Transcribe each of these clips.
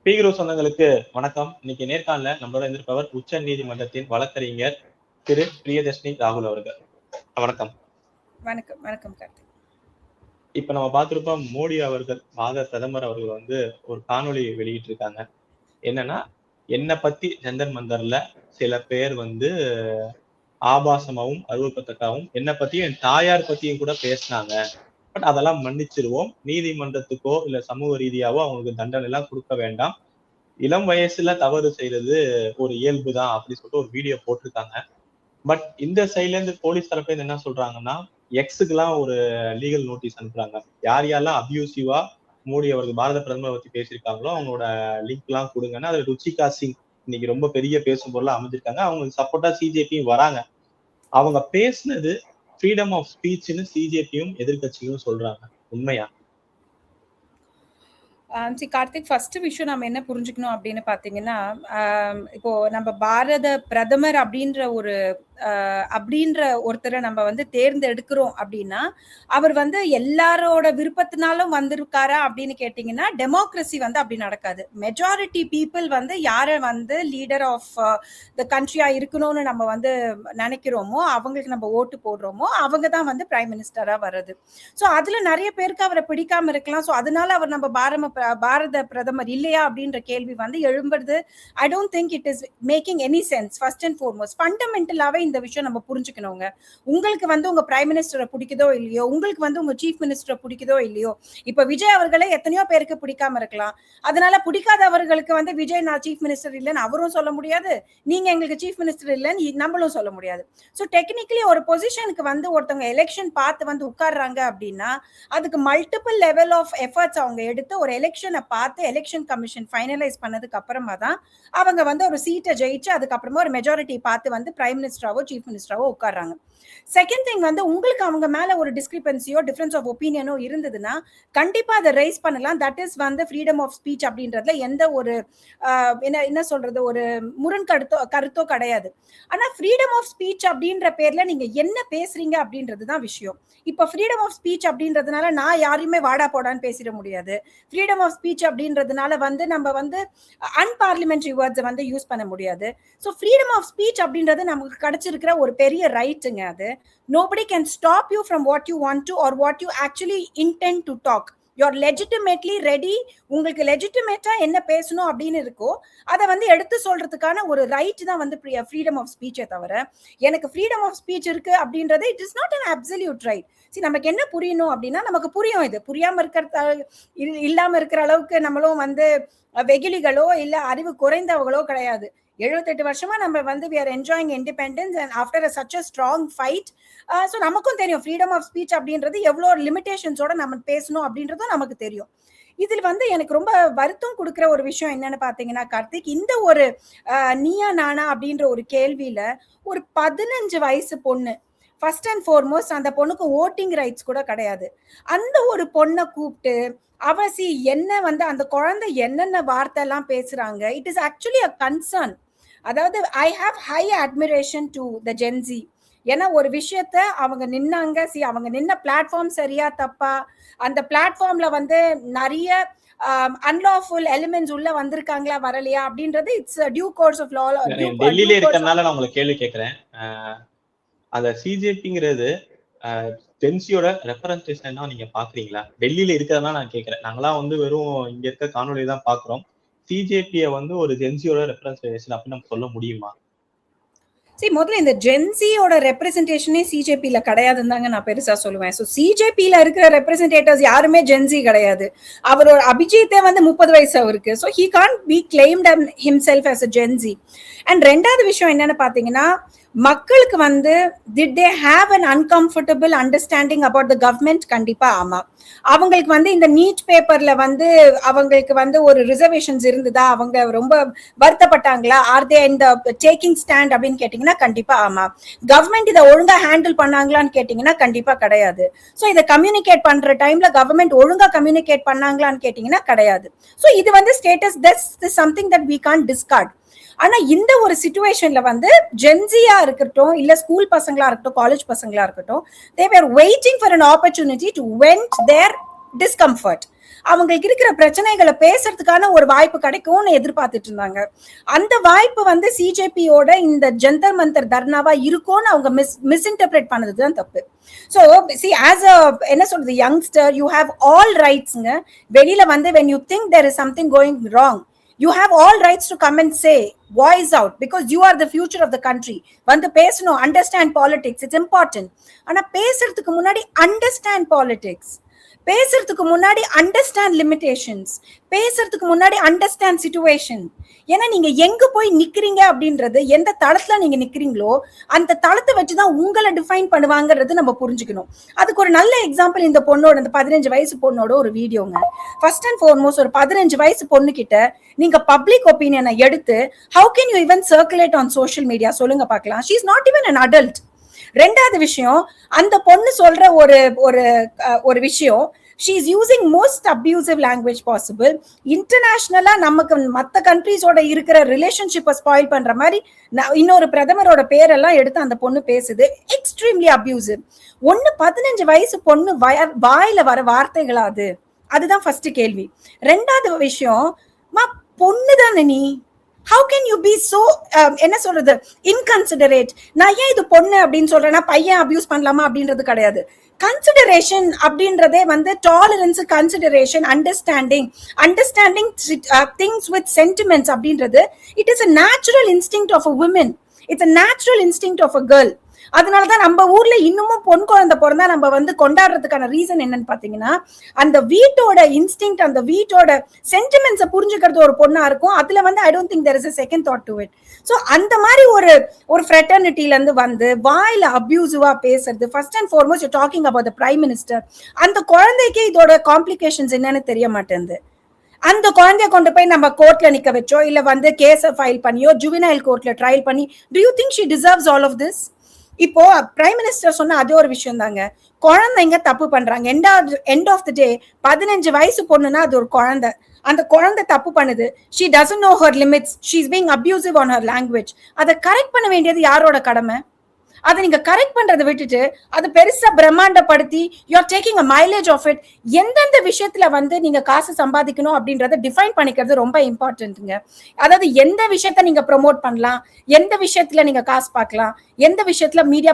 பீக்ரோ சொந்தங்களுக்கு வணக்கம். இன்னைக்கு நேர்காணல நம்மளோட இருந்திருப்பவர் உச்ச நீதிமன்றத்தின் வழக்கறிஞர் திரு பிரியதர்ஷினி ராகுல் அவர்கள். வணக்கம். வணக்கம். வணக்கம் கார்த்திக். இப்ப நம்ம பார்த்திருப்போம், மோடி அவர்கள் பிரதமர் அவர்கள் ஒரு காணொளி வெளியிட்டு இருக்காங்க. என்னன்னா, என்னை பத்தி ஜந்தர் மந்தர்ல சில பேர் ஆபாசமாவும் அருவப்பத்தக்காவும் என்னை பத்தியும் என் தாயார் பத்தியும் கூட பேசினாங்க. பட் அதெல்லாம் மன்னிச்சிருவோம். நீதிமன்றத்துக்கோ இல்ல சமூக ரீதியாவோ அவங்களுக்கு தண்டனை எல்லாம் கொடுக்க வேண்டாம். இளம் வயசுல தவறு செய்யறது ஒரு இயல்புதான் அப்படின்னு சொல்லிட்டு ஒரு வீடியோ போட்டிருக்காங்க. பட் இந்த சைட்ல இருந்து போலீஸ் தரப்புல இருந்து என்ன சொல்றாங்கன்னா, எக்ஸுக்கு எல்லாம் ஒரு லீகல் நோட்டீஸ் அனுப்புறாங்க. யார் யாரெல்லாம் அபியூசிவா மோடி அவர்கள் பாரத பிரதமரை பத்தி பேசியிருக்காங்களோ அவங்களோட லிங்க் எல்லாம் கொடுங்கன்னா, அது ருச்சிகா சிங் இன்னைக்கு ரொம்ப பெரிய பேசும் பொருளா அமைஞ்சிருக்காங்க. அவங்களுக்கு சப்போர்ட்டா சிஜேபியும் வராங்க. அவங்க பேசினது ஃப்ரீடம் ஆஃப் ஸ்பீச்னு சிஜேபியும் எதிர்கட்சிகளும் சொல்றாங்க. உண்மையா? கார்த்திக், ஃபர்ஸ்ட் விஷயம் நம்ம என்ன புரிஞ்சுக்கணும் அப்படின்னு பாத்தீங்கன்னா, இப்போ நம்ம பாரத பிரதமர் அப்படின்ற ஒருத்தரை நம்ம தேர்ந்தெடுக்கிறோம் அப்படின்னா, அவர் எல்லாரோட விருப்பத்தினாலும் வந்திருக்காரா அப்படின்னு கேட்டீங்கன்னா, டெமோக்ரஸி அப்படி நடக்காது. மெஜாரிட்டி பீப்புள் யாரை லீடர் ஆஃப் த கண்ட்ரியா இருக்கணும்னு நம்ம நினைக்கிறோமோ, அவங்களுக்கு நம்ம ஓட்டு போடுறோமோ, அவங்க தான் பிரைம் மினிஸ்டரா வர்றது. ஸோ அதுல நிறைய பேருக்கு அவரை பிடிக்காம இருக்கலாம். ஸோ அதனால அவர் நம்ம பாரத பிரதமர் இல்லையா அப்படின்ற கேள்வி எழும்புறது. I don't think it is making any sense. First and foremost ஃபண்டமெண்டலாவே இந்த விஷயம் நம்ம புரிஞ்சுக்கணுங்க. உங்களுக்கு உங்க பிரைம் மினிஸ்டரை பிடிக்குதோ இல்லையோ, உங்களுக்கு உங்க சீஃப் மினிஸ்டரை பிடிக்குதோ இல்லையோ, இப்ப விஜய் அவர்களை எத்தனையோ பேருக்கு பிடிக்காம இருக்கலாம். அதனால பிடிக்காதவர்களுக்கு விஜய் நான் சீஃப் மினிஸ்டர் இல்லைன்னு அவரும் சொல்ல முடியாது, நீங்க எங்களுக்கு சீஃப் மினிஸ்டர் இல்லைன்னு நம்மளும் சொல்ல முடியாது. ஸோ டெக்னிக்கலி ஒரு பொசிஷனுக்கு ஒருத்தவங்க எலெக்ஷன் பார்த்து உட்கார்றாங்க அப்படின்னா, அதுக்கு மல்டிபிள் லெவல் ஆஃப் எஃபர்ட்ஸ் அவங்க எடுத்து ஒரு எலெக்ஷனை பார்த்து எலெக்ஷன் கமிஷன் ஃபைனலைஸ் பண்ணதுக்கு அப்புறமா தான் அவங்க ஒரு சீட்டை ஜெயிச்சு அதுக்கப்புறமா ஒரு மெஜாரிட்டி பார்த்து பிரைம் மினிஸ்டராவோ சீஃப் மினிஸ்டராவோ உட்கார்றாங்க. செகண்ட் திங் உங்களுக்கு அவங்க மேல ஒரு டிஸ்கிரிபன்சியோ டிஃபரன்ஸ் ஆஃப் ஒப்பீனியனோ இருந்ததுன்னா கண்டிப்பா அதை ரைஸ் பண்ணலாம். That is freedom of speech அப்படின்றதுல எந்த ஒரு என்ன சொல்றது ஒரு கருத்தோ கிடையாது. ஆனா ஃப்ரீடம் ஆஃப் ஸ்பீச் அப்படின்ற பேர்ல நீங்க என்ன பேசுறீங்க அப்படின்றதுதான் விஷயம். இப்ப ஃப்ரீடம் ஆஃப் ஸ்பீச் அப்படின்றதுனால நான் யாரையுமே வாடா போடான்னு பேசிட முடியாது. ஃப்ரீடம் ஆஃப் ஸ்பீச் அப்படின்றதுனால நம்ம அன்பார்லிமெண்டரி வேர்ட்ஸை யூஸ் பண்ண முடியாது. ஸோ ஃப்ரீடம் ஆஃப் ஸ்பீச் அப்படின்றது நமக்கு கிடைச்சிருக்கிற ஒரு பெரிய ரைட்டுங்க. அது nobody can stop you from what you want to or what you actually intend to talk. You're legitimately ready. உங்களுக்கு லெஜிட்டிமேட்டா என்ன பேசணும் அப்படின்னு இருக்கோ அதை எடுத்து சொல்றதுக்கான ஒரு ரைட் தான் ஃப்ரீடம் ஆஃப் ஸ்பீச்சே தவிர, எனக்கு ஃப்ரீடம் ஆஃப் ஸ்பீச் இருக்கு அப்படின்றது it is not an absolute right. நமக்கு என்ன புரியணும் அப்படின்னா, நமக்கு புரியும். இது புரியாம இல்லாம இருக்கிற அளவுக்கு நம்மளும் வெகுளிகளோ இல்ல அறிவு குறைந்தவங்களோ கிடையாது. 78 வருஷமா நம்ம we are enjoying independence and after such a strong fight. So நமக்கும் தெரியும் ஃப்ரீடம் ஆஃப் ஸ்பீச் அப்படின்றது எவ்வளவு லிமிடேஷன்ஸோட நம்ம பேசணும் அப்படின்றதும் நமக்கு தெரியும். இதுல எனக்கு ரொம்ப வருத்தம் கொடுக்கிற ஒரு விஷயம் என்னன்னு பாத்தீங்கன்னா கார்த்திக், இந்த ஒரு நீயா நானா அப்படின்ற ஒரு கேள்வியில ஒரு 15 வயசு பொண்ணு, ஃபர்ஸ்ட் அண்ட் ஃபார்மோஸ்ட் அந்த பொண்ணுக்கு ஓட்டிங் ரைட்ஸ் கூட கிடையாது. அந்த ஒரு பொண்ணை கூப்பிட்டு அவசி என்ன அந்த குழந்தை என்னென்ன வார்த்தை எல்லாம் பேசுறாங்க. It is actually a concern. அதாவது I have high admiration to the Gen Z. ஏன்னா ஒரு விஷயத்த அவங்க நின்னாங்க, அவங்க நின்ன பிளாட்ஃபார்ம் சரியா தப்பா, அந்த பிளாட்ஃபார்ம்ல நிறைய அன்லாஃபுல் எலிமெண்ட்ஸ் உள்ள வந்திருக்காங்களா வரலையா அப்படின்றது it's due course of law. டெல்லியில இருக்கறனால நான் உங்களுக்கு கேள்வி கேட்கிறேன். அந்த சிஜேபிங்கிறது ஜென்சியோட ரெப்ரசன்டேஷன் தான் நீங்க பாக்குறீங்களா? டெல்லியில இருக்கிறதா நான் கேட்கிறேன். நாங்களாம் வெறும் இங்க இருக்க காணொலி தான் பாக்குறோம். சிஜேபியை ஒரு ஜென்சியோட ரெப்ரசன்டேஷன் அப்படின்னு நம்ம சொல்ல முடியுமா? முதல்ல இந்த ஜென்சியோட ரெப்ரசன்டேஷனே சிஜேபியில கிடையாதுன்னு தாங்க நான் பெருசா சொல்லுவேன். ஸோ சிஜேபியில இருக்கிற ரெப்ரசன்டேட்டர்ஸ் யாருமே ஜென்சி கிடையாது. அவரோட அபிஜித்தே 30 வயசு அவருக்கு. So he can't be claimed himself as a Gen Z. And ரெண்டாவது விஷயம் என்னன்னு பாத்தீங்கன்னா, மக்களுக்கு did they have an uncomfortable understanding about the government? கண்டிப்பா ஆமா. அவங்களுக்கு இந்த நீட் பேப்பர்ல அவங்களுக்கு ஒரு ரிசர்வேஷன்ஸ் இருந்ததா, அவங்க ரொம்ப வருத்தப்பட்டாங்களா, ஆர் தே இந்த டேக்கிங் ஸ்டாண்ட் அப்படின்னு கேட்டீங்கன்னா கண்டிப்பா ஆமா. கவர்மெண்ட் இதை ஒழுங்கா ஹேண்டில் பண்ணாங்களான்னு கேட்டீங்கன்னா கண்டிப்பா கிடையாது. ஸோ இதை கம்யூனிகேட் பண்ற டைம்ல கவர்மெண்ட் ஒழுங்கா கம்யூனிகேட் பண்ணாங்களான்னு கேட்டீங்கன்னா கிடையாது. ஸோ இது status, that's something that we can't discard. ஆனா இந்த ஒரு சிச்சுவேஷன்ல ஜென்சியா இருக்கட்டும் இல்ல ஸ்கூல் பசங்களா இருக்கட்டும் காலேஜ் பசங்களா இருக்கட்டும், they were waiting for an opportunity to vent their discomfort. அவங்களுக்கு இருக்கிற பிரச்சனைகளை பேசுறதுக்கான ஒரு வாய்ப்பு கிடைக்கும்னு எதிர்பார்த்துட்டு இருந்தாங்க. அந்த வாய்ப்பு வந்து சிஜேபியோட இந்த ஜந்தர் மந்தர் தர்ணாவா இருக்கும்னு அவங்க மிஸ்இன்டர்பிரேட் பண்ணதுதான் தப்பு. ஸோ சி ஆஸ் அ என்ன சொல்றது யங்ஸ்டர் யூ ஹேவ் ஆல் ரைட்ஸ்ங்க. வெளியில வந்து when you think there is something going wrong, you have all rights to come and say, voice out, because you are the future of the country. வந்து பேசணும், understand politics, it's important. ஆனா பேசுறதுக்கு முன்னாடி understand politics, பேசுறதுக்கு முன்னாடி understand limitations, பேசுறதுக்கு முன்னாடி understand situation. ஏன்னா நீங்க எங்க போய் நிக்கிறீங்க அப்படின்றது, எந்த தளத்துல நீங்க நிக்கிறீங்களோ அந்த தளத்தை வச்சுதான் உங்களை டிஃபைன் பண்ணுவாங்கிறது நம்ம புரிஞ்சுக்கணும். அதுக்கு ஒரு நல்ல எக்ஸாம்பிள் இந்த பொண்ணோட, இந்த 15 வயசு பொண்ணோட ஒரு வீடியோங்க. ஃபர்ஸ்ட் அண்ட் ஃபார்மோஸ்ட் ஒரு 15 வயசு பொண்ணு கிட்ட நீங்க பப்ளிக் ஒப்பீனியனை எடுத்து how can you even circulate on social media சொல்லுங்க பார்க்கலாம். She is not even an adult. ரெண்டாவது விஷயம், அந்த பொண்ணு சொல்ற ஒரு விஷயம், she is using most abusive language possible. இன்டர்நேஷனலா நமக்கு மத்த கண்ட்ரீஸோட இருக்கிற ரிலேஷன்ஷிப்பை ஸ்பாயில் பண்ற மாதிரி இன்னொரு பிரதமரோட பேரெல்லாம் எடுத்து அந்த பொண்ணு பேசுது. Extremely abusive. 15 வயசு பொண்ணு வாயில வர வார்த்தைகளா அது? அதுதான் ஃபர்ஸ்ட் கேள்வி. ரெண்டாவது விஷயம், பொண்ணு தானே நீ, how can you be so என்ன சொல்றது inconsiderate? நான் ஏன் இது பொண்ணு அப்படின்னு சொல்றேன்னா பையன் அபியூஸ் பண்ணலாமா அப்படின்றது கிடையாது. கன்சிடரேஷன் அப்படின்றதே வந்து tolerance, consideration, understanding things with sentiments அப்படின்றது it is a natural instinct of a woman. It's a natural instinct of a girl. அதனாலதான் நம்ம ஊர்ல இன்னமும் பொன் குழந்தை பிறந்தா நம்ம வந்து கொண்டாடுறதுக்கான ரீசன் என்னன்னு பாத்தீங்கன்னா, அந்த வீட்டோட இன்ஸ்டிங்க்ட், அந்த வீட்டோட சென்டிமெண்ட்ஸை புரிஞ்சுக்கிறது ஒரு பொண்ணா இருக்கும். அதுல வந்து I don't think there is a second thought to it. So அந்த மாதிரி ஒரு ஃப்ரெட்டர்னிட்டில இருந்து வந்து வாயில அபியூசிவா பேசுறது. First and foremost you talking about the prime minister. அந்த குழந்தைக்கு இதோட காம்ப்ளிகேஷன்ஸ் என்னன்னு தெரிய மாட்டேங்குது. அந்த குழந்தைய கொண்டு போய் நம்ம கோர்ட்ல நிக்க வச்சோ இல்ல வந்து கேஸ ஃபைல் பண்ணியோ ஜுவினைல் கோர்ட்ல ட்ரையல் பண்ணி, do you think she deserves all of this? இப்போ பிரைம் மினிஸ்டர் சொன்ன அதே ஒரு விஷயம் தாங்க. குழந்தைங்க தப்பு பண்றாங்க. எண்ட் ஆஃப் தி டே 15 வயசு பொண்ணுன்னா அது ஒரு குழந்தை. அந்த குழந்தை தப்பு பண்ணுது. she doesn't know her limits, she is being abusive on her language. அதை கரெக்ட் பண்ண வேண்டியது யாரோட கடமை? அதை நீங்க கரெக்ட் பண்றதை விட்டுட்டு அது பெருசா பிரம்மாண்டப்படுத்தி you are taking a mileage of it. எந்தெந்த விஷயத்துல வந்து நீங்க காசு சம்பாதிக்கணும் அப்படின்றத டிஃபைன் பண்ணிக்கிறது ரொம்ப இம்பார்ட்டன்ட்ங்க. அதாவது எந்த விஷயத்த நீங்க ப்ரொமோட் பண்ணலாம், எந்த விஷயத்துல நீங்க காசு பார்க்கலாம், எந்த விஷயத்துல மீடியா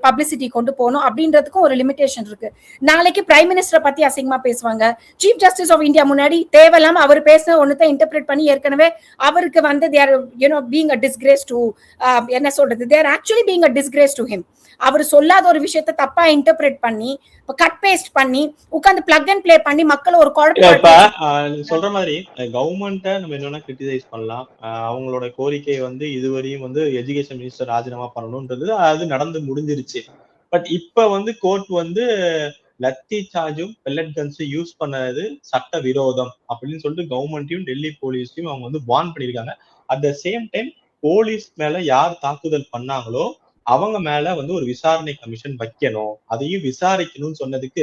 பப்ளிசிட்டி கொண்டு போகணும் அப்படின்றதுக்கும் ஒரு லிமிடேஷன் இருக்கு. நாளைக்கு பிரைம் மினிஸ்டரை பத்தி அசிங்கமா பேசுவாங்க. சீஃப் ஜஸ்டிஸ் ஆஃப் இந்தியா முன்னாடி தேவையில்லாம அவர் பேசின ஒண்ணுதான் இன்டர்பிரேட் பண்ணி ஏற்கனவே அவருக்கு வந்து they're you know being a disgrace to என்ன சொல்றது, they're actually being a disgrace to him. அவர் சொல்லாத ஒரு விஷயத்தை தப்பா இன்டர்பிரேட் பண்ணி கட் பேஸ்ட் பண்ணி உட்கார்ந்து பிளக் அண்ட் ப்ளே பண்ணி மக்கள் ஒரு குழப்பம் சொல்ற மாதிரி கவர்மெண்ட்டை நம்ம என்னன்னா கிரிட்டிசைஸ் பண்ணலாம். அவங்களோட கோரிக்கை வந்து இதுவரையும் வந்து எஜுகேஷன் மினிஸ்டர் ராஜினாமா பண்ணணும்ன்றது அது நடந்து முடிஞ்சிருச்சு. பட் இப்ப வந்து கோர்ட் வந்து லத்தி சார்ஜும் பெல்லட் கன்ஸும் யூஸ் பண்ணது சட்ட விரோதம் அப்படின்னு சொல்லிட்டு கவர்மெண்ட்டையும் டெல்லி போலீஸையும் அவங்க வந்து வார்ன் பண்ணியிருக்காங்க. At the same time police மேல யார் தாக்குதல் பண்ணாங்களோ அவங்க மேல வந்து ஒரு விசாரணை கமிஷன் வைக்கணும், அதையும் விசாரிக்கணும்னு சொன்னதுக்கு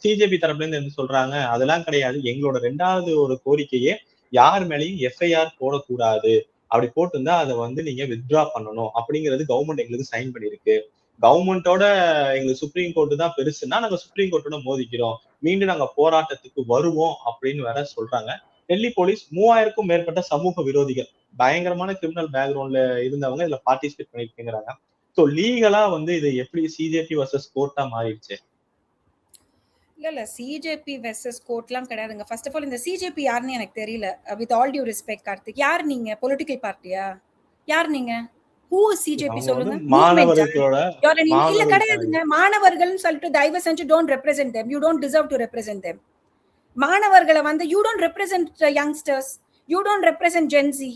சிஜேபி தரப்புல இருந்து என்ன சொல்றாங்க, அதெல்லாம் கிடையாது, எங்களோட 2வது ஒரு கோரிக்கையே யார் மேலேயும் எஃப்ஐஆர் போடக்கூடாது, அப்படி போட்டிருந்தா அதை வந்து நீங்க வித்ட்ரா பண்ணணும் அப்படிங்கிறது கவர்மெண்ட் எங்களுக்கு சைன் பண்ணிருக்கு. கவர்மெண்டோட எங்களுக்கு சுப்ரீம் கோர்ட்டு தான் பெருசுன்னா நாங்க சுப்ரீம் கோர்ட்டோட மோதிக்கிறோம், மீண்டும் நாங்க போராட்டத்துக்கு வருவோம் அப்படின்னு வேற சொல்றாங்க. டெல்லி போலீஸ் 3000க்கும் மேற்பட்ட சமூக விரோதிகள், பயங்கரமான கிரிமினல் பேக்ரவுண்ட்ல இருந்தவங்க இதுல பார்ட்டிசிபேட் பண்ணிருக்கேங்கிறாங்க. சோ லீகலா வந்து இது எப்படி சிஜேபி வர்சஸ் கோர்ட்டா மாறிடுச்சு? இல்ல சிஜேபி வெர்சஸ் கோர்ட்லாம் கிடையாதுங்க. ஃபர்ஸ்ட் ஆஃப் ஆல் இந்த சிஜேபி யாருன்னு எனக்கு தெரியல. With all due respect Karthik, யார் நீங்க? பொலிட்டிக்கல் பார்ட்டியா? யார் நீங்க? ஹூ இஸ் சிஜேபி சொல்லுங்க. மாணவர்களோட இல்ல கிடையாதுங்க. மாணவர்கள்னு சொல்லிட்டு தயவு செஞ்சு don't represent them. You don't deserve to represent them. மாணவர்களை வந்து you don't represent youngsters. You don't represent Gen Z.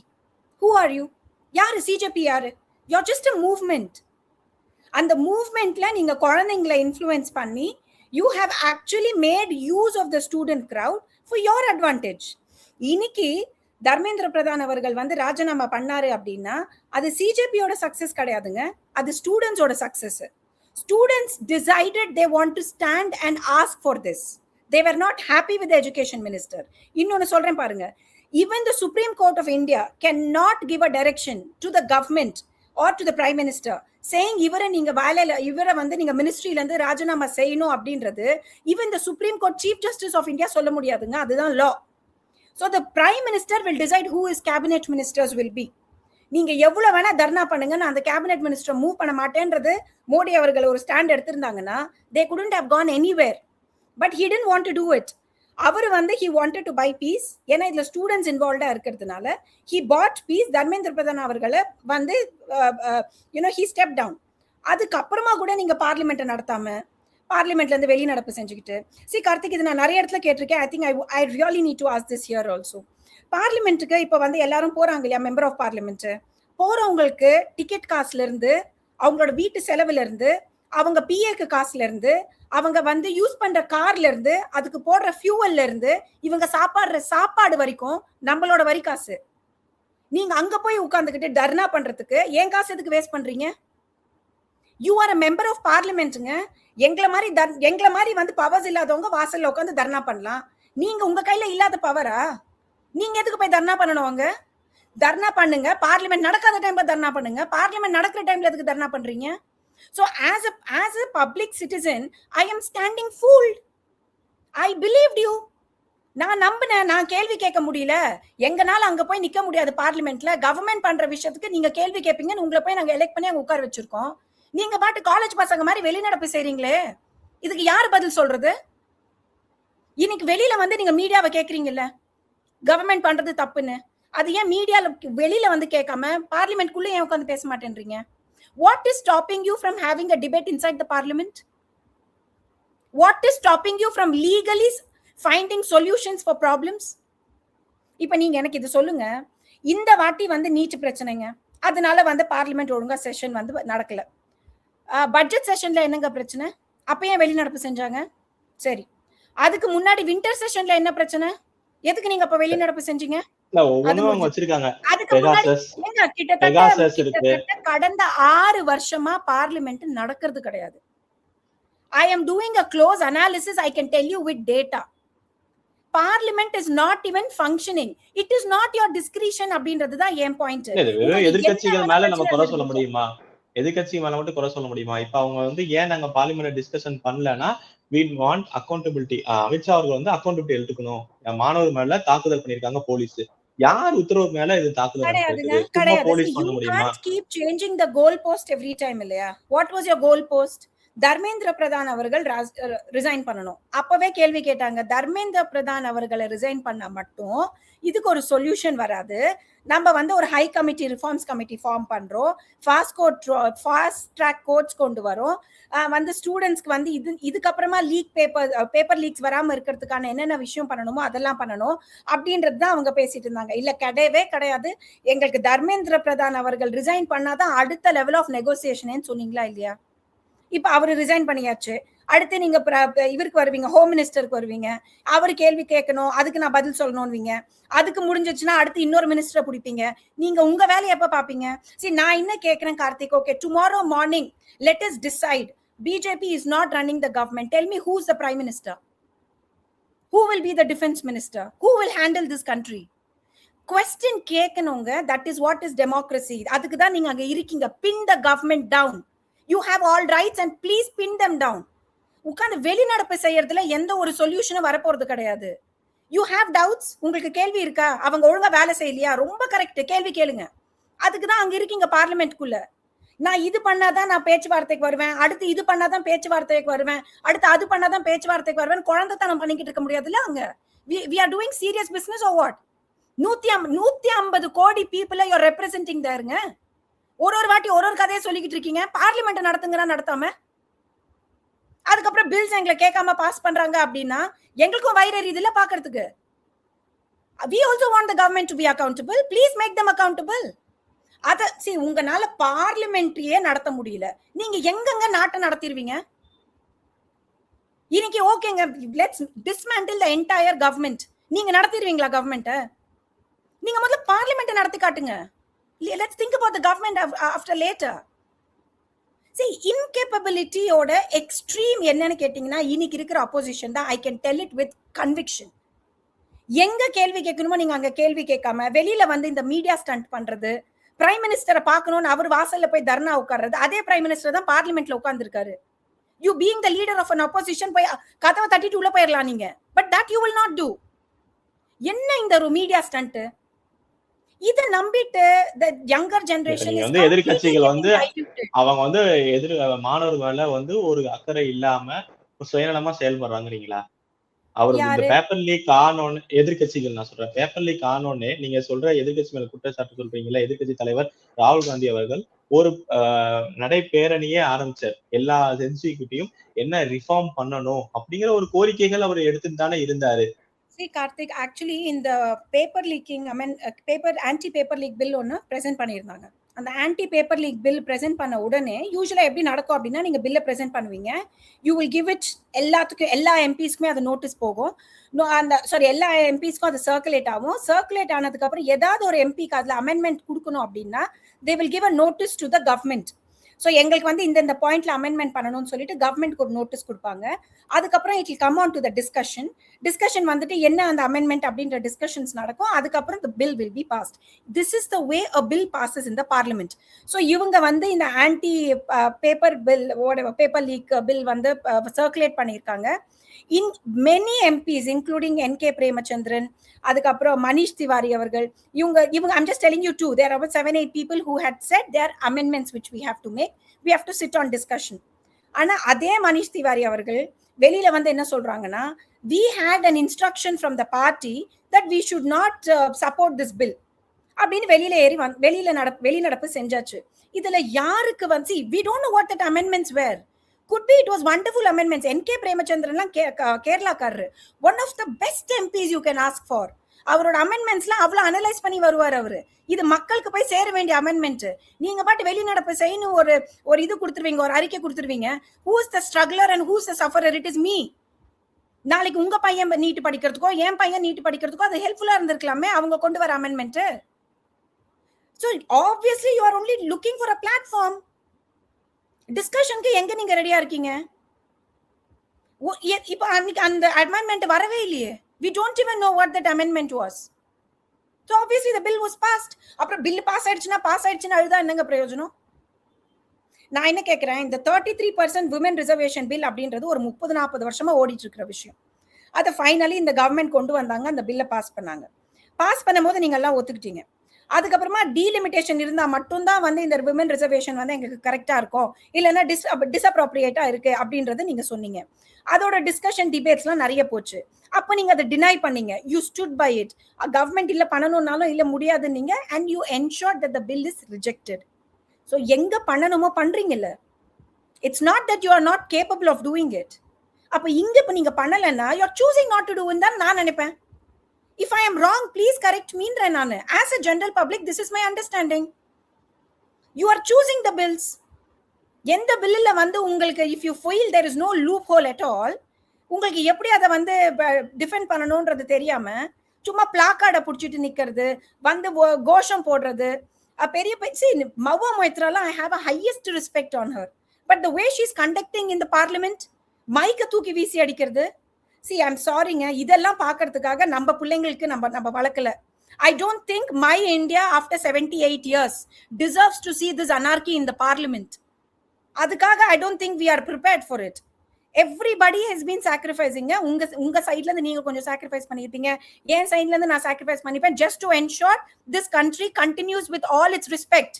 Who are you? யாரு சிஜேபி? யாரு? You're just a movement. அந்த மூவ்மெண்ட்ல நீங்க குழந்தைங்களை இன்ஃப்ளூயன்ஸ் பண்ணி you have actually made use of the student crowd for your advantage. இன்னைக்கு தர்மேந்திர பிரதான் அவர்கள் வந்து ராஜினாமா பண்ணாரு அப்படின்னா அது சிஜேபியோட சக்சஸ் கிடையாதுங்க, அது ஸ்டூடெண்ட்ஸோட success. Students decided they want to stand and ask for this. They were not happy with the education minister. இன்னொன்னு சொல்றேன் பாருங்க, even the Supreme Court of India cannot give a direction to the government or to the prime minister saying இவரை வந்து நீங்க மினிஸ்ட்ரியில இருந்து ராஜினாமா செய்யணும் அப்படின்றது even the Supreme Court Chief Justice of India சொல்ல முடியாதுங்க. அதுதான் law. So the prime minister will decide who his cabinet ministers will be. நீங்க எவ்வளவு வேணா தர்ணா பண்ணுங்க, நான் அந்த கேபினெட் மினிஸ்டர் மூவ் பண்ண மாட்டேன்றது மோடி அவர்கள் ஒரு stand எடுத்திருந்தாங்கன்னா they couldn't have gone anywhere. But he didn't want to do it. அவர் வந்து he wanted to buy peace. ஏன்னா இதுல ஸ்டூடெண்ட்ஸ் இன்வால்வ்டா இருக்கிறதுனால he bought peace. Dharmendra Pradhan அவர்களை வந்து he stepped down. அதுக்கப்புறமா கூட நீங்க பார்லிமெண்ட் நடத்தாம பார்லிமெண்ட்ல இருந்து வெளிநடப்பு செஞ்சுக்கிட்டு கார்த்திக், இது நான் நிறைய இடத்துல கேட்டிருக்கேன். I think I really need to ask this here also. பார்லிமெண்ட்டுக்கு இப்ப வந்து எல்லாரும் போறாங்க இல்லையா, மெம்பர் ஆஃப் பார்லிமெண்ட் போறவங்களுக்கு டிக்கெட் காசுல இருந்து, அவங்களோட வீட்டு செலவுல இருந்து, அவங்க பிஏக்கு காசுல இருந்து, அவங்க வந்து யூஸ் பண்ற கார்ல இருந்து, அதுக்கு போடுற ஃபியூவல்ல இருந்து, இவங்க சாப்பாடுற சாப்பாடு வரைக்கும் நம்மளோட வரி காசு. நீங்க அங்க போய் உட்கார்ந்துகிட்டு தர்ணா பண்றதுக்கு ஏன் காசு எதுக்கு வேஸ்ட் பண்றீங்க? You are a member of பார்லிமெண்ட்டுங்க. எங்களை மாதிரி வந்து பவர்ஸ் இல்லாதவங்க வாசல்ல உட்காந்து தர்ணா பண்ணலாம். நீங்க உங்க கையில இல்லாத பவரா? நீங்க எதுக்கு போய் தர்ணா பண்ணணும்ங்க? தர்ணா பண்ணுங்க. பார்லிமெண்ட் நடக்காத டைம்ல தர்ணா பண்ணுங்க. பார்லிமெண்ட் நடக்கிற டைம்ல எதுக்கு தர்ணா பண்றீங்க? So as a public citizen, I am standing fooled. I believed you. நான் நம்பினேன். நான் கேள்வி கேட்க முடியல, எங்கனால அங்க போய் நிக்க முடியாது பார்லிமெண்ட்ல. கவர்மெண்ட் பண்ற விஷயத்துக்கு நீங்க கேள்வி கேட்பீங்கன்னு உங்களை போய் நாங்க எலெக்ட் பண்ணி அங்க உட்கார வச்சிருக்கோம். நீங்க பாட்டு காலேஜ் பசங்க மாதிரி வெளிநடப்பு செய்றீங்களே, இதுக்கு யாரு பதில் சொல்றது? இன்னைக்கு வெளியில வந்து நீங்க மீடியாவை கேக்குறீங்கல்ல கவர்மெண்ட் பண்றது தப்புன்னு, அது ஏன் மீடியால வெளியில வந்து கேட்காம பார்லிமெண்ட்குள்ள ஏன் உட்காந்து பேச மாட்டேன்றீங்க? What is stopping you from having a debate inside the parliament? What is stopping you from legally finding solutions for problems? இப்ப நீங்க எனக்கு இது சொல்லுங்க, இந்த வாட்டி வந்து நீட் பிரச்சனைங்க, அதனால வந்து பார்லிமெண்ட் ஒழுங்கா செஷன் வந்து நடக்கல. பட்ஜெட் செஷன்ல என்னங்க பிரச்சனை? அப்ப ஏன் வெளிநடப்பு செஞ்சாங்க? சரி, அதுக்கு முன்னாடி வின்டர் செஷன்ல என்ன பிரச்சனை? எதுக்கு நீங்க அப்ப வெளிநடப்பு செஞ்சீங்க? கடந்த 6 வருஷமா பார்லிமெண்ட் நடக்கிறது கிடையாது. I am doing a close analysis. I can tell you with data. Parliament is not even functioning. It is not your discretion அப்படின்றதுதான் என் பாயிண்ட். எதிர்க்கட்சிகள் மேல நம்ம குறை சொல்ல முடியுமா? எதிர்க்கட்சி மேல மட்டும் குறை சொல்ல முடியுமா? இப்ப அவங்க வந்து ஏன் நாங்க பார்லிமெண்ட் டிஸ்கஷன் பண்ணலன்னா we want accountability. அமித்ஷா அவர்கள் வந்து அக்கௌண்டபிலிட்டி எடுத்துக்கணும். மாணவர் மேல தாக்குதல் பண்ணிருக்காங்க போலீஸ். யார் உத்தரவு மேல இது தாக்குதல் நடக்குது? போலீஸ் பண்ண முடியுமா? keep changing the goal post every time இல்லையா? What was your goal post? Dharmendra Pradhan அவர்கள் ரிசைன் பண்ணணும். அப்பவே கேள்வி கேட்டாங்க, தர்மேந்திர பிரதான் அவர்களை ரிசைன் பண்ணா மட்டும் இதுக்கு ஒரு சொல்யூஷன் வராது. நம்ம வந்து ஒரு high committee reforms committee form பண்றோம், ஃபாஸ்ட் ட்ராக் கோர்ட்ஸ் கொண்டு வரோம், வந்து ஸ்டூடெண்ட்ஸ்க்கு வந்து இதுக்கப்புறமா பேப்பர் லீக்ஸ் வராம இருக்கிறதுக்கான என்னென்ன விஷயம் பண்ணணுமோ அதெல்லாம் பண்ணணும் அப்படின்றது தான் அவங்க பேசிட்டு இருந்தாங்க. இல்ல கிடையவே கிடையாது, எங்களுக்கு தர்மேந்திர பிரதான் அவர்கள் ரிசைன் பண்ணாதான் அடுத்த லெவல் ஆஃப் நெகோசியேஷன் சொன்னீங்களா இல்லையா? இப்ப அவரு ரிசைன் பண்ணியாச்சு, அடுத்து நீங்க இவருக்கு வருவீங்க, ஹோம் மினிஸ்டருக்கு வருவீங்க, அவரு கேள்வி கேட்கணும், அதுக்கு நான் பதில் சொல்லணும்வீங்க, அதுக்கு முடிஞ்சிச்சுன்னா அடுத்து இன்னொரு மினிஸ்டரை பிடிப்பீங்க. நீங்க உங்க வேலையை எப்ப பாப்பீங்க? சரி, நான் என்ன கேட்கிறேன் Karthik, okay, tomorrow morning let us decide. BJP is not running the government. Tell me who's the prime minister, who will be the defense minister, who will handle this country? Question கேட்கணுங்க. That is what is democracy. அதுக்கு தான் நீங்க அங்க இருக்கீங்க. Pin the government down. You have all rights and please pin them down. உட்கார்ந்து வெளிநடப்பு செய்யறதுல எந்த ஒரு சொல்யூஷனும் வரப்போறது கிடையாது. You have doubts, உங்களுக்கு கேள்வி இருக்கா? அவங்க ஒழுங்கா வேலை செய்யலையா? ரொம்ப கரெக்ட், கேள்வி கேளுங்க. அதுக்கு தான் அங்க இருக்கீங்க பார்லிமெண்ட்குள்ள. நான் இது பண்ணாதான் நான் பேச்சுவார்த்தைக்கு வருவேன், அடுத்து இது பண்ணாதான் பேச்சுவார்த்தைக்கு வருவேன், அடுத்து அது பண்ணாதான் பேச்சுவார்த்தைக்கு வருவேன், குழந்தைத்தனம் பண்ணிக்கிட்டு இருக்க முடியாதுல்ல அங்க. We are doing serious business or what? 150 கோடி பீப்புளை you're representing தேருங்க. ஒரு வாட்டி ஒரு கதையை சொல்லிக்கிட்டு இருக்கீங்க. பார்லிமெண்ட் நடத்துங்கறா நடத்தாம அதுக்கப்புறம் பில்ஸ் எங்களை கேட்காம பாஸ் பண்றாங்க அப்படின்னா எங்களுக்கும் வயிறு எரியுதுல பாக்குறதுக்கு. We also want the government to be accountable. Please make them accountable. உங்கனால பார்லிமெண்ட்ரியே நடத்த முடியல, நீங்க எங்கங்க நாட்டை நடத்திடுவீங்க? இன்னைக்கு ஓகேங்க, let's dismantle the entire government. நீங்க நடத்திடுவீங்களா கவர்மெண்ட்ட? நீங்க முதல்ல பார்லிமெண்ட் நடத்தி காட்டுங்க. Let's think about the government after later. See, incapability ஓட எக்ஸ்ட்ரீம் என்னன்னு கேட்டீங்கன்னா இன்னைக்கு இருக்கிற opposition தான். I can tell it with conviction. எங்க கேள்வி கேட்கணுமோ நீங்க அங்க கேள்வி கேட்காம வெளியில வந்து இந்த மீடியா ஸ்டண்ட் பண்றது, பிரைம் மினிஸ்டரை பார்க்கணும்னு அவர் வாசல்ல போய் தர்ணா உட்கார்றது, அதே பிரைம் மினிஸ்டர் தான் பார்லிமெண்ட்ல உட்கார்ந்துருக்காரு. You being the leader of an opposition போய் கதவை தட்டிட்டு உள்ள போயிடலாம் நீங்க. But that you will not do. என்ன இந்த ஒரு மீடியா ஸ்டண்ட்? இத நம்பிட்டு the younger generation நீங்க is வந்து எதிர்க்கட்சிகள் completely வந்து getting diluted. அவங்க வந்து மாணவர்கள வந்து ஒரு அக்கறை இல்லாம சுயநலமா செயல்படுறாங்கறீங்களா? அவர் இந்த யாரு? பேப்பர் லீக் ஆனோனே எதிர்க்கட்சிகள் நான் சொல்றேன். பேப்பர் லீக் ஆனோனே நீங்க சொல்ற எதிர்க்கட்சி மேல குற்றச்சாட்டு சொல்றீங்கல்ல, எதிர்க்கட்சி தலைவர் ராகுல் காந்தி அவர்கள் ஒரு நடைபேரணியே ஆரம்பிச்சார். எல்லா என்சிகிட்டையும் என்ன ரிஃபார்ம் பண்ணணும் அப்படிங்கிற ஒரு கோரிக்கைகள் அவர் எடுத்துட்டு தானே இருந்தாரு. See Karthik, actually இந்த paper leaking paper anti paper leak bill ஒன்னு பிரசன்ட் பண்ணியிருந்தாங்க. அந்த anti paper leak bill present பண்ண உடனே யூசுவலா எப்படி நடக்கும் அப்படின்னா, நீங்க பில்ல பிரசன்ட் பண்ணுவீங்க, யூ வில் கிவ் இட் எல்லாத்துக்கும், எல்லா எம்பிஸ்க்குமே அது நோட்டீஸ் போகும். எல்லா எம்பிஸ்க்கும் அது சர்க்குலேட் ஆகும். சர்க்குலேட் ஆனதுக்கு அப்புறம் ஏதாவது ஒரு எம்பிக்கு அதுல அமெண்ட்மெண்ட் கொடுக்கணும் அப்படின்னா they will give a notice to the government. So எங்களுக்கு வந்து இந்த பாயிண்ட்ல அமெண்ட்மெண்ட் பண்ணணும்னு சொல்லிட்டு கவர்மெண்ட்க்கு ஒரு நோட்டீஸ் கொடுப்பாங்க. அதுக்கப்புறம் it will come on to the discussion வந்துட்டு என்ன அந்த அமெண்ட்மெண்ட் அப்படின்ற டிஸ்கஷன்ஸ் நடக்கும். அதுக்கப்புறம் the bill will be passed. This is the way a bill passes in the parliament. So இவங்க வந்து இந்த anti paper bill paper leak bill வந்து சர்க்குலேட் பண்ணியிருக்காங்க. In many MPs including NK Premachandran, அதுக்கப்புறம் மனிஷ் திவாரி அவர்கள், இவங்க I'm just telling you two, there are about 7-8 people who had said their amendments which we have to make, we have to sit on discussion. ஆனா அதே மனிஷ் திவாரி அவர்கள் வெளியில வந்து என்ன சொல்றாங்கன்னா, we had an instruction from the party that we should not support this bill அப்படின்னு வெளிநடப்பு செஞ்சாச்சு. இதுல யாருக்கு வந்து we don't know what that amendments were. Could be it was wonderful amendments. NK Premachandran கேரளாக்காரரு, one of the best MPs you can ask for. அவரோட அமெண்ட்மெண்ட்ஸ்லாம் அவ்வளவு analyse பண்ணி வருவார் அவரு. இது மக்களுக்கு போய் சேர வேண்டிய அமெண்ட்மெண்ட். நீங்க பாட்டு வெளிநடப்பு செய்யணும், ஒரு இது கொடுத்துருவீங்க, ஒரு அறிக்கை கொடுத்துருவீங்க. who is the struggler and who is the sufferer? It is me. நாளைக்கு உங்க பையன் நீட் படிக்கிறதுக்கோ என் பையன் நீட் படிக்கிறதுக்கோ அது ஹெல்ப்ஃபுல்லா இருந்திருக்கலாமே அவங்க கொண்டு வர amendment. So obviously you are only looking for a platform. டிஸ்கஷனுக்கு எங்க நீங்க ரெடியா இருக்கீங்க? இப்போ அந்த அமெண்ட்மெண்ட் வரவே இல்லையே. we don't even know what that amendment was. So obviously the bill was passed. அப்புறம் பில் பாஸ் ஆயிடுச்சுன்னா அழுதா என்னங்க பிரயோஜனம்? நான் என்ன கேக்குறேன், இந்த 33% women reservation bill அப்படின்றது ஒரு 30-40 வருஷமா ஓடிட்டு இருக்கிற விஷயம். அதை ஃபைனலி இந்த கவர்மெண்ட் கொண்டு வந்தாங்க, அந்த பில்லை பாஸ் பண்ணாங்க. பாஸ் பண்ணும்போது நீங்க எல்லாம் ஒத்துக்கிட்டீங்க. அதுக்கப்புறமா டீலிமிட்டேஷன் இருந்தா மட்டும்தான் வந்து இந்த விமன் ரிசர்வேஷன் வந்து எங்களுக்கு கரெக்டா இருக்கும், இல்லைன்னா டிஸ்அப்ரோப்ரியேட்டா இருக்கு அப்படின்றது நீங்க சொன்னீங்க. அதோட டிஸ்கஷன் டிபேட்ஸ்லாம் நிறைய போச்சு. அப்ப நீங்க அதை டினை பண்ணீங்க. You stood by it. Government இல்ல பண்ணணும்னாலும் இல்ல முடியாது நீங்க, and you ensure that the bill is rejected. So எங்க பண்ணணுமோ பண்றீங்கல்ல. It's not that you are not capable of doing it. அப்ப இங்க இப்ப நீங்க பண்ணலன்னா you are choosing not to do தான் நான் நினைப்பேன். If I am wrong, please correct me. As a general public, this is my understanding. You are choosing the bills. எந்த பில்லுல வந்து உங்களுக்கு if you feel there is no loophole at all, உங்களுக்கு எப்படி அதை வந்து டிஃபெண்ட் பண்ணணும்ன்றது தெரியாம சும்மா பிளாக்கார்டை புடிச்சிட்டு நிக்கிறது, வந்து கோஷம் போடுறது, பெரிய மவா மொய்த்ராலாம் I have a highest respect on her. But the way she is conducting in the parliament, மைக்க தூக்கி வீசி அடிக்கிறது, see I'm sorryங்க, இதெல்லாம் பார்க்கிறதுக்காக நம்ம பிள்ளைங்களுக்கு நம்ம வளர்க்கல. I don't think my India after 78 years deserves to see this anarchy in the parliament. அதுக்காக I don't think we are prepared for it. Everybody has been sacrificing. உங்க சைடுல இருந்து நீங்க கொஞ்சம் sacrifice பண்ணிருப்பீங்க, என் சைடுல இருந்து நான் sacrifice பண்ணிப்பேன், just to ensure this country continues with all its respect.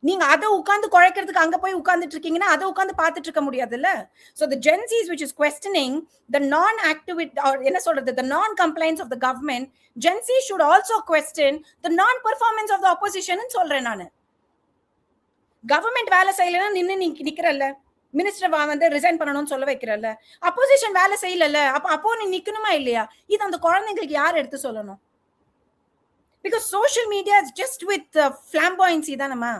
நீங்க அதை உட்கார்ந்து குழைக்கிறதுக்கு அங்க போய் உட்கார்ந்துட்டு இருக்கீங்கன்னா அதை உட்கார்ந்து பார்த்துட்டு இருக்க முடியாதுல்ல. So the Gen Zs which is questioning the non-activity or என்ன சொல்றது, the non-compliance of the government, Gen Z should also question the non-performance of the opposition ன்னு சொல்றேன் நானு. கவர்மெண்ட் வேலை செய்யலன்னா நின்னு நிக்கிறல்ல, மினிஸ்டர் வந்து ரிசைன் பண்ணணும்னு சொல்ல வைக்கிறல்ல, அப்போசிஷன் வேலை செய்யல, அப்போ நீ நிக்கணுமா இல்லையா? இது அந்த குழந்தைங்களுக்கு யார் எடுத்து சொல்லணும்? Because social media is just with flamboyancy தானமா.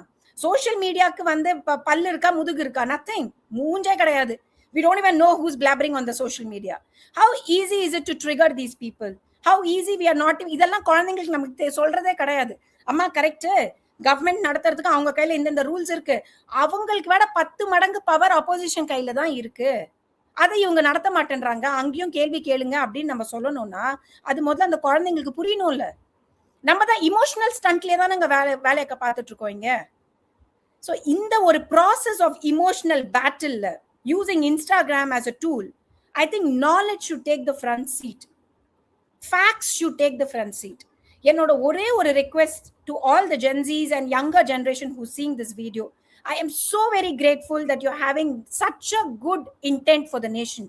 சோஷியல் மீடியாக்கு வந்து பல்லு இருக்கா முதுகு இருக்கா? நத்திங். மூஞ்சே கிடையாது. We don't even know who's blabbering on the social media. How easy is it to trigger these people? How easy we are not. இதெல்லாம் குழந்தைங்களுக்கு நமக்கு சொல்றதே கிடையாது. அம்மா கரெக்ட், கவர்மெண்ட் நடத்துறதுக்கு அவங்க கையில இந்த ரூல்ஸ் இருக்கு, அவங்களுக்கு விட 10 மடங்கு பவர் அப்போசிஷன் கையில தான் இருக்கு, அதை இவங்க நடத்த மாட்டேன்றாங்க, அங்கேயும் கேள்வி கேளுங்க அப்படின்னு நம்ம சொல்லணும்னா அது முதல்ல அந்த குழந்தைங்களுக்கு புரியணும்ல. நம்ம தான் இமோஷனல் ஸ்டண்ட்லயே தான் நாங்க வேலையை பார்த்துட்டு இருக்கோம் இங்க. ஸோ இந்த ஒரு process of emotional battle using Instagram as a tool, I think knowledge should take the front seat, facts should take the front seat. என்னோட ஒரே ஒரு request to all the Gen Zs and younger generation who seeing this video, I am so very grateful that you're having such a good intent for the nation.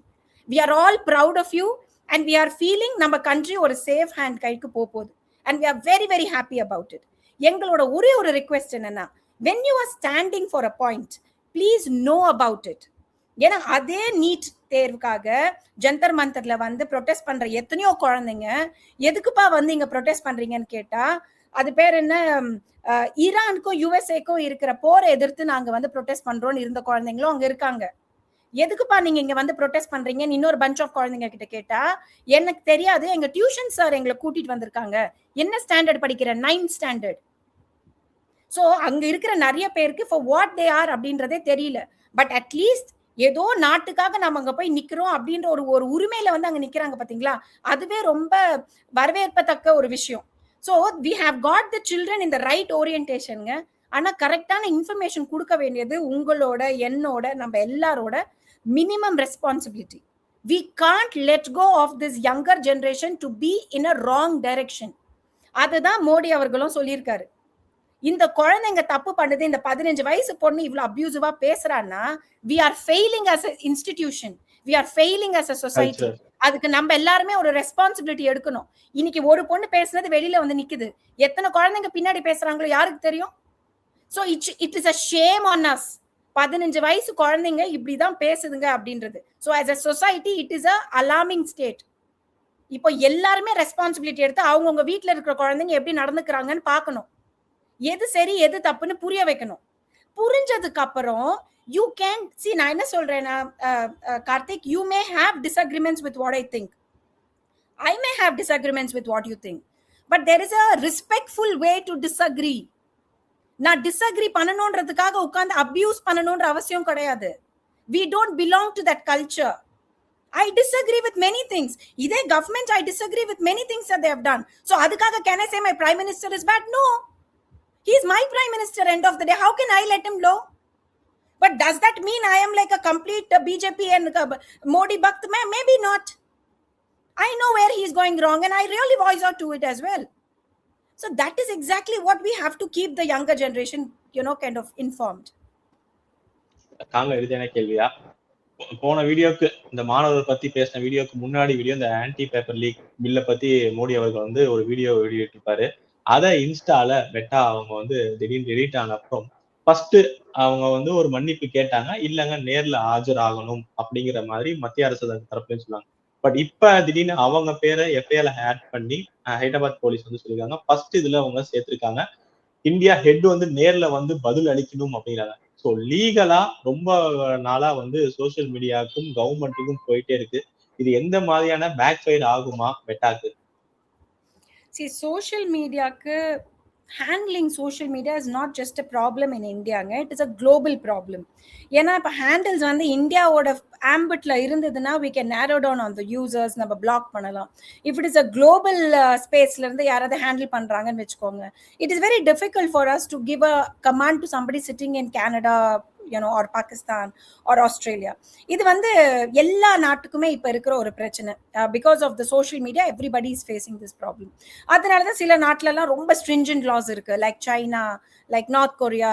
We are all proud of you and we are feeling நம்ம country ஒரு safe hand கைக்கு போகுது and we are very very happy about it. எங்களோட ஒரே ஒரு request என்னன்னா, when you are standing for a point, please know about it. ஏன்னா அதே நீட் தேர்வுக்காக ஜந்தர் மந்தர்ல வந்து ப்ரொடெஸ்ட் பண்ற எத்தனையோ குழந்தைங்க எதுக்குப்பா வந்து இங்க ப்ரொடெஸ்ட் பண்றீங்கன்னு கேட்டா, அது பேர் என்ன, ஈரானுக்கும் யுஎஸ்ஏக்கும் இருக்கிற போரை எதிர்த்து நாங்க வந்து ப்ரொடெஸ்ட் பண்றோம்னு இருந்த குழந்தைங்களும் அங்க இருக்காங்க. எதுக்குப்பா நீங்க இங்க வந்து ப்ரொடெஸ்ட் பண்றீங்கன்னு இன்னொரு பஞ்ச் ஆஃப் குழந்தைங்க கிட்ட கேட்டா, எனக்கு தெரியாது, எங்க டியூஷன் சார் எங்களை கூட்டிட்டு வந்திருக்காங்க. என்ன ஸ்டாண்டர்ட் படிக்கிற? 9th standard. சோ அங்க இருக்கிற நிறைய பேருக்கு ஃபார் வாட் தே ஆர் அப்படின்றதே தெரியல. பட் அட்லீஸ்ட் ஏதோ நாட்டுக்காக நம்ம அங்க போய் நிக்கிறோம் அப்படின்ற ஒரு உரிமையில வந்து அங்க நிக்கிறாங்க பாத்தீங்களா, அதுவே ரொம்ப வரவேற்பத்தக்க ஒரு விஷயம். So we have got the children in the right orientation. ஆனா கரெக்டான இன்ஃபர்மேஷன் கொடுக்க வேண்டியது உங்களோட, என்னோட, நம்ம எல்லாரோட minimum responsibility. We can't let go of this younger generation to be in a wrong direction. அதுதான் மோடி அவர்களும் சொல்லியிருக்காரு. இந்த குழந்தைங்க தப்பு பண்ணுது, இந்த 15 வயசு பொண்ணு இவ்வளவு அபியூசிவா பேசுறான்னா, we are failing as an institution, we are failing as a society. அதுக்கு நம்ம எல்லாருமே ஒரு ரெஸ்பான்சிபிலிட்டி எடுக்கணும். இன்னைக்கு ஒரு பொண்ணு பேசுனது வெளியில வந்து நிக்குது, எத்தனை குழந்தைங்க பின்னாடி பேசுறாங்களோ யாருக்கு தெரியும்? So it is a shame on us. 15 வயசு குழந்தைங்க இப்படிதான் பேசுதுங்க அப்படின்றது. So as a society it is a alarming state. இப்போ எல்லாருமே ரெஸ்பான்சிபிலிட்டி எடுத்து அவங்கவுங்க வீட்டுல இருக்கிற குழந்தைங்க எப்படி நடந்துக்கிறாங்கன்னு பார்க்கணும். எது சரி எது தப்புன்னு புரிய வைக்கணும். புரிஞ்சதுக்கு அப்புறம் you can see, நான் என்ன சொல்றேன்னா Karthik, you may have disagreements with what I think, I may have disagreements with what you think, but there is a respectful way to disagree. நான் disagree பண்ணணும்ன்றதுக்காக உட்கார்ந்து அபியூஸ் பண்ணணும்ன்ற அவசியம் கிடையாது. We don't belong to that culture. I disagree with many things. இதே government, I disagree with many things that they have done. So அதுக்காக can I say my prime minister is bad? No. He is my prime minister end of the day. How can I let him go? But does that mean I am like a complete BJP and Modi Bhakt? Maybe not. I know where he is going wrong and I really voice out to it as well. So that is exactly what we have to keep the younger generation, kind of informed. தாங்க எழுதின கேள்வியா, போன வீடியோக்கு, இந்த மாணவர் பத்தி பேசின வீடியோக்கு முன்னாடி வீடியோ, இந்த ஆன்டி பேப்பர் லீக் பில்ல பத்தி மோடி அவர்கள் வந்து ஒரு வீடியோ வெளியிட்டிருப்பாரு. அதை இன்ஸ்டால மெட்டா அவங்க வந்து திடீர்னு டெலீட் ஆன அப்புறம் ஃபர்ஸ்ட் அவங்க வந்து ஒரு மன்னிப்பு கேட்டாங்க. இல்லங்க நேர்ல ஆஜராகணும் அப்படிங்கிற மாதிரி மத்திய அரசு தரப்புன்னு சொன்னாங்க. பட் இப்ப திடீர்னு அவங்க பேரை எஃப்ஐஆர்ல ஆட் பண்ணி ஹைதராபாத் போலீஸ் வந்து சொல்லியிருக்காங்க. ஃபர்ஸ்ட் இதுல அவங்க சேர்த்திருக்காங்க, இந்தியா ஹெட் வந்து நேர்ல வந்து பதில் அளிக்கணும் அப்படிங்கிறாங்க. ஸோ லீகலா ரொம்ப நாளா வந்து சோசியல் மீடியாவுக்கும் கவர்மெண்ட்டுக்கும் போயிட்டே இருக்கு. இது எந்த மாதிரியான பேக் ஃபயர் ஆகுமா மெட்டாக்கு? See, social media, handling social media is not just a problem in India, it is a global problem. ஏன்னா இப்ப ஹேண்டில்ஸ் வந்து இந்தியாவோட ஆம்பிட்ல இருந்ததுன்னா we can narrow down on the users, நம்ம பிளாக் பண்ணலாம். if it is a global ஸ்பேஸ்ல இருந்து யாராவது ஹேண்டில் பண்றாங்கன்னு வெச்சுக்கோங்க, it is very difficult for us to give a command to somebody sitting in Canada, or Pakistan or Australia. இது வந்து எல்லா நாட்டுக்குமே இப்ப இருக்கிற ஒரு பிரச்சனை. because of the social media everybody is facing this problem. அதனால தான் சில நாட்டுல எல்லாம் ரொம்ப stringent laws இருக்கு, like China, like North Korea,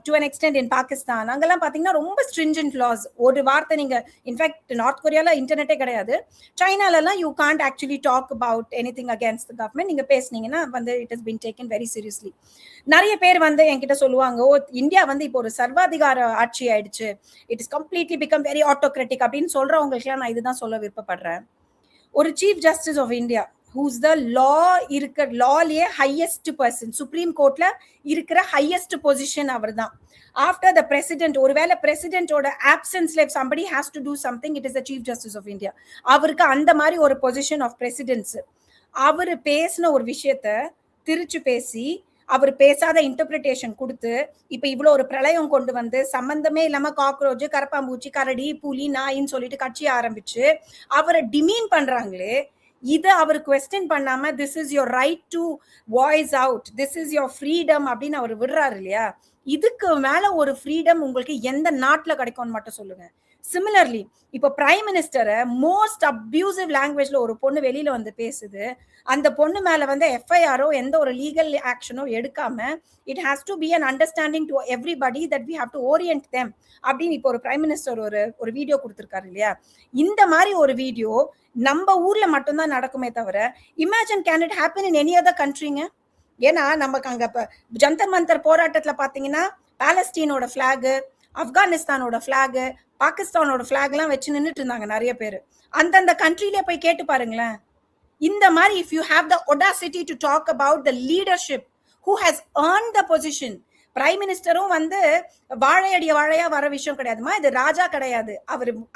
to an extent in Pakistan. அங்கெல்லாம் பாத்தீங்கன்னா ரொம்ப stringent laws. ஒரு வார்த்தை நீங்க, இன்ஃபேக்ட் நார்த் கொரியால இன்டர்நெட்டே கிடையாது, சைனால எல்லாம் you can't actually talk about anything against the government. நீங்க பேசுனீங்கன்னா வந்து it has been taken very seriously. நிறைய பேர் வந்து என்கிட்ட சொல்லுவாங்க, இந்தியா வந்து இப்போ ஒரு சர்வாதிகார ஆட்சி ஆயிடுச்சு, it is completely become very autocratic அப்படின்னு சொல்றவங்களுக்கு நான் இதுதான் சொல்ல விருப்பப்படுறேன். ஒரு chief justice of India who's the lawலயே highest person, சுப்ரீம் கோர்ட்ல இருக்கிற highest position அவர்தான். after the president, ஒருவேளை பிரசிடென்ட்டோட absenceல if somebody has to do something, it is the chief justice of India. அவருக்கு அந்த மாதிரி ஒரு position of presidents. அவர் பேசின ஒரு விஷயத்த திருச்சு பேசி, அவர் பேசாத இன்டர்பிரிட்டேஷன் கொடுத்து, இப்ப இவ்வளவு ஒரு பிரளயம் கொண்டு வந்து சம்பந்தமே இல்லாம காக்ரோச், கரப்பாம்பூச்சி, கரடி, புலி, நாயின்னு சொல்லிட்டு கட்சி ஆரம்பிச்சு அவரை டிமீன் பண்றாங்களே, இத அவர் கொஸ்டின் பண்ணாம this is your right to voice out, this is your freedom அப்படின்னு அவர் விடுறாரு இல்லையா? இதுக்கு மேல ஒரு ஃப்ரீடம் உங்களுக்கு எந்த நாட்டுல கிடைக்கும்னு மட்டும் சொல்லுங்க. சிமிலர்லி இப்ப பிரைம் மினிஸ்டரை மோஸ்ட் அப்யூசிவ் லாங்குவேஜ்ல ஒரு பொண்ணு வெளியில வந்து பேசுது, அந்த பொண்ணு மேல வந்து எஃப்ஐஆரோ எந்த ஒரு லீகல் ஆக்ஷனோ எடுக்காம it has to be an understanding to everybody that we have to orient them அப்படின்னு இப்போ ஒரு பிரைம் மினிஸ்டர் ஒரு வீடியோ கொடுத்திருக்காரு இல்லையா? இந்த மாதிரி ஒரு வீடியோ நம்ம ஊர்ல மட்டும்தான் நடக்குமே தவிர imagine can it happen in any other கண்ட்ரிங்க? ஏன்னா நமக்கு அங்க ஜந்தர் மந்தர் போராட்டத்துல பாத்தீங்கன்னா பாலஸ்தீனோட பிளாக், ஆப்கானிஸ்தானோட பிளாக், பாகிஸ்தானோட பிளாக் எல்லாம் வச்சு நின்றுட்டு இருந்தாங்க நிறைய பேர். அந்தந்த கண்ட்ரிலே போய் கேட்டு பாருங்களேன். இந்த மாதிரி if you have the audacity to talk about the leadership who has earned the position, prime மினிஸ்டரும் வந்து வாழையடிய வாழையா வர விஷயம் கிடையாதுமா, இது ராஜா கிடையாது.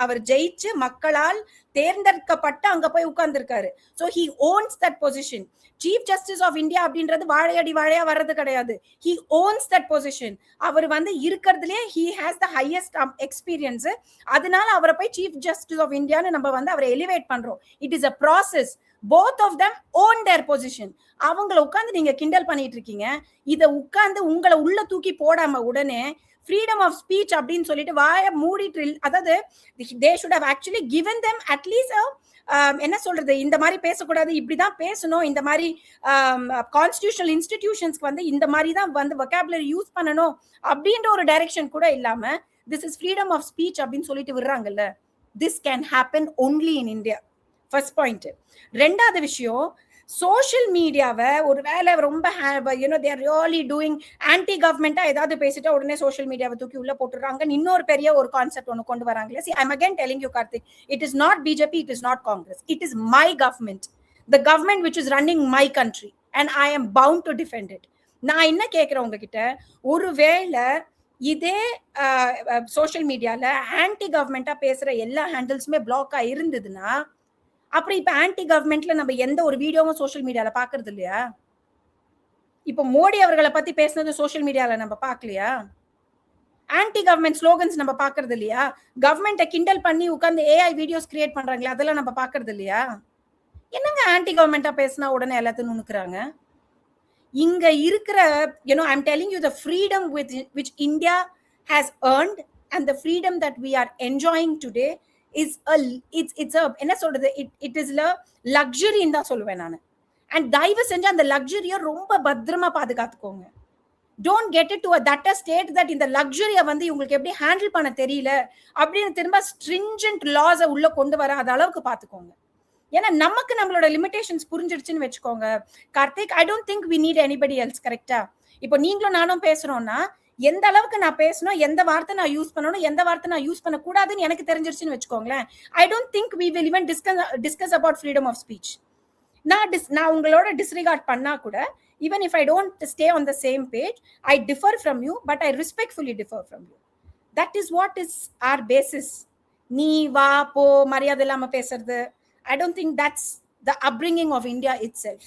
அவர் ஜெயிச்சு மக்களால் தேர்ந்தெடுக்கப்பட்டு அங்க போய் உட்கார்ந்துருக்காரு. So he owns that position. Chief justice of India அப்படின்றது வாழையடி வாழையா வர்றது கிடையாது. He owns that position. அவர் வந்து இருக்கிறதுலே he has the highest experience. அதனால அவரை போய் சீஃப் ஜஸ்டிஸ் ஆஃப் இந்தியான்னு நம்ம வந்து அவரை எலிவேட் பண்றோம். It is a process. both of them own their position. அவங்கள உட்கார்ந்து நீங்க கிண்டல் பண்ணிட்டு இருக்கீங்க. இத உட்கார்ந்து உங்களை உள்ள தூக்கி போடாம உடனே ஃப்ரீடம் ஆஃப் ஸ்பீச் அப்படின்னு சொல்லிட்டு வாய மூடிட்டு, அதாவது they should have actually given them at least என்ன சொல்றது, இந்த மாதிரி பேசக்கூடாது, இப்படிதான் பேசணும், இந்த மாதிரி கான்ஸ்டிடியூஷனல் இன்ஸ்டிடியூஷன்ஸ்க்கு வந்து இந்த மாதிரி தான் வந்து வொக்காபுலரி யூஸ் பண்ணணும் அப்படின்ற ஒரு டைரக்ஷன் கூட இல்லாம this is freedom of speech அப்படின்னு சொல்லிட்டு விடுறாங்கல்ல. this can happen only in India. First point. ரெண்டாவது விஷயம், சோஷியல் மீடியாவை ஒருவேளை ரொம்ப they are really doing anti கவர்மெண்டா ஏதாவது பேசிட்டா உடனே சோஷியல் மீடியாவை தூக்கி உள்ள போட்டுறாங்க. இன்னொரு பெரிய ஒரு கான்செப்ட் ஒன்று கொண்டு வராங்களே. See, I'm again telling you, Karthik, it is not BJP, it is not Congress, it is my government, the government which is running my country, and I am bound to defend it. நான் என்ன கேட்கிறேன் உங்ககிட்ட, ஒருவேளை இதே social மீடியால anti கவர்மெண்டா பேசுற எல்லா ஹேண்டில்ஸுமே பிளாக்கா இருந்ததுன்னா அப்புறம் இப்ப ஆன்டி கவர்மெண்ட்ல நம்ம எந்த ஒரு வீடியோவும் சோஷியல் மீடியால பாக்குறது இல்லையா? இப்ப மோடி அவர்களை பத்தி பேசுனது சோஷியல் மீடியால நம்ம பாக்கலையா? ஆன்டி கவர்மெண்ட் ஸ்லோகன்ஸ் நம்ம பாக்குறது இல்லையா? கவர்மெண்ட்டை கிண்டல் பண்ணி உட்கார்ந்து ஏஐ வீடியோஸ் கிரியேட் பண்றாங்களா, அதெல்லாம் நம்ம பாக்குறது இல்லையா? என்னங்க ஆன்டி கவர்மெண்டா பேசினா உடனே எல்லாத்தையும் நுணுக்குறாங்க? இங்க இருக்கிற I'm telling you the freedom which India has earned and the freedom that we are enjoying today is it's a என்ன சொல்றது, it is a luxury தான் சொல்லுவேன் நான். and தயவு செஞ்சு அந்த லக்ஸரியை ரொம்ப பத்திரமா பாதுகாத்துக்கோங்க. don't get it to that state that இந்த லக்ஸரியை வந்து உங்களுக்கு எப்படி ஹேண்டில் பண்ண தெரியல அப்படின்னு திரும்ப stringent laws உள்ள கொண்டு வராத அளவுக்கு பாத்துக்கோங்க. ஏன்னா நமக்கு நம்மளோட லிமிடேஷன்ஸ் புரிஞ்சிடுச்சுன்னு வச்சுக்கோங்க Karthik, I don't think we need anybody else. கரெக்டா? இப்போ நீங்களும் நானும் பேசுறோம்னா எந்த அளவுக்கு நான் பேசணும், எந்த வார்த்தை நான் யூஸ் பண்ணணும், எந்த வார்த்தை நான் யூஸ் பண்ண கூடாதுன்னு எனக்கு தெரிஞ்சிருச்சுன்னு வச்சுக்கோங்களேன். I don't think we will even discuss about freedom of speech. நான் உங்களோட டிஸ்ரிகார்ட் பண்ணா கூட, even if I don't stay on the same page, I differ from you, but I respectfully differ from you. That is what is our basis. நீ வா போ மரியாதை இல்லாம பேசுறது, I don't think that's the upbringing of India itself.